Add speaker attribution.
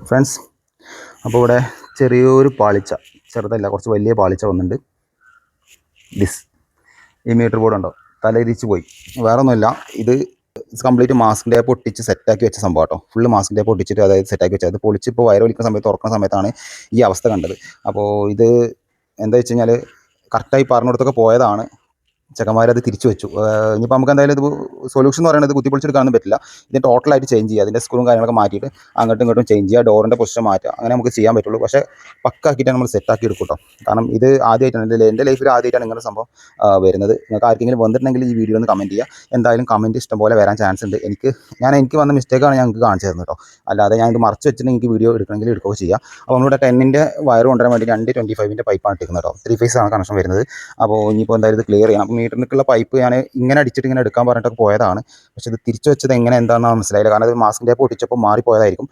Speaker 1: Friends, അപ്പോൾ ഇവിടെ ചെറിയൊരു പാളിച്ച, ചെറുതല്ല കുറച്ച് വലിയ പാളിച്ച വന്നിട്ടുണ്ട്. ഈ മീറ്റർ ബോർഡ് ഉണ്ടോ, തലയിരിച്ച് പോയി. വേറെ ഒന്നുമില്ല, ഇത് കംപ്ലീറ്റ് മാസ്ക് ടേപ്പ് ഒട്ടിച്ച് സെറ്റാക്കി വെച്ച സംഭവം കേട്ടോ. ഫുള്ള് മാസ്ക് ടേപ്പ് ഒട്ടിച്ചിട്ട് അതായത് സെറ്റാക്കി വെച്ചത്. അത് പൊളിച്ചിപ്പോൾ വയർ വലിക്കുന്ന സമയത്ത് തുറക്കുന്ന സമയത്താണ് ഈ അവസ്ഥ കണ്ടത്. അപ്പോൾ ഇത് എന്താ വെച്ച് കഴിഞ്ഞാൽ കറക്റ്റായി പറഞ്ഞിടത്തൊക്കെ പോയതാണ്. ചെക്കന്മാരത് തിരിച്ചു വെച്ചു. ഇനിയിപ്പോൾ നമുക്ക് എന്തായാലും ഇത് സൊല്യൂഷൻ എന്ന് പറയുന്നത് കുത്തിപ്പൊളിച്ചെടുക്കാനൊന്നും പറ്റില്ല. ഇത് ടോട്ടലായിട്ട് ചേഞ്ച് ചെയ്യുക, അതിൻ്റെ സ്ക്രൂവും കാര്യങ്ങളൊക്കെ മാറ്റിയിട്ട് അങ്ങോട്ടും ഇങ്ങോട്ടും ചേഞ്ച് ചെയ്യുക, ഡോറിൻ്റെ പൊസിഷൻ മാറ്റുക, അങ്ങനെ നമുക്ക് ചെയ്യാൻ പറ്റുള്ളൂ. പക്ഷേ പക്കാക്കിയിട്ട് നമ്മൾ സെറ്റാക്കി എടുക്കും കേട്ടോ. കാരണം ഇത് ആദ്യമായിട്ടാണ് എൻ്റെ ലൈഫിൽ ആദ്യമായിട്ടാണ് ഇങ്ങനെ സംഭവം വരുന്നത്. നിങ്ങൾക്ക് ആർക്കെങ്കിലും വന്നിട്ടുണ്ടെങ്കിൽ ഈ വീഡിയോ ഒന്ന് കമൻറ്റ് ചെയ്യുക. എന്തായാലും കമൻറ്റ് ഇഷ്ടംപോലെ വരാൻ ചാൻസ് ഉണ്ട്. എനിക്ക് വന്ന മിസ്റ്റേക്കാണ് ഞങ്ങൾക്ക് കാണിച്ചു തരുന്നത് കേട്ടോ. അല്ലാതെ ഞാൻ ഇത് മറച്ച് വെച്ചിട്ട് എനിക്ക് വീഡിയോ എടുക്കണമെങ്കിൽ എടുക്കുകയോ ചെയ്യാം. അപ്പോൾ നമ്മളിവിടെ 10-ൻ്റെ വയർ കൊണ്ടുവരാൻ വേണ്ടി 2 25-ൻ്റെ പൈപ്പാണ് ഇട്ടിരിക്കുന്നത് കേട്ടോ. 3 phase ആണ് കണക്ഷൻ വരുന്നത്. അപ്പോൾ ഇനിയിപ്പോൾ എന്തായാലും ഇത് ക്ലിയർ ചെയ്യണം. അപ്പോൾ മീറ്ററിലേക്കുള്ള പൈപ്പ് ഞാൻ ഇങ്ങനെ അടിച്ചിട്ട് ഇങ്ങനെ എടുക്കാൻ പറഞ്ഞിട്ടൊക്കെ പോയതാണ്. പക്ഷേ ഇത് തിരിച്ചു വെച്ചത് എന്താണെന്ന് മനസ്സിലായില്ല. കാരണം അത് മാസ്ക് ടേപ്പ് ഒട്ടിച്ചപ്പോൾ മാറിപ്പോയതായിരിക്കും.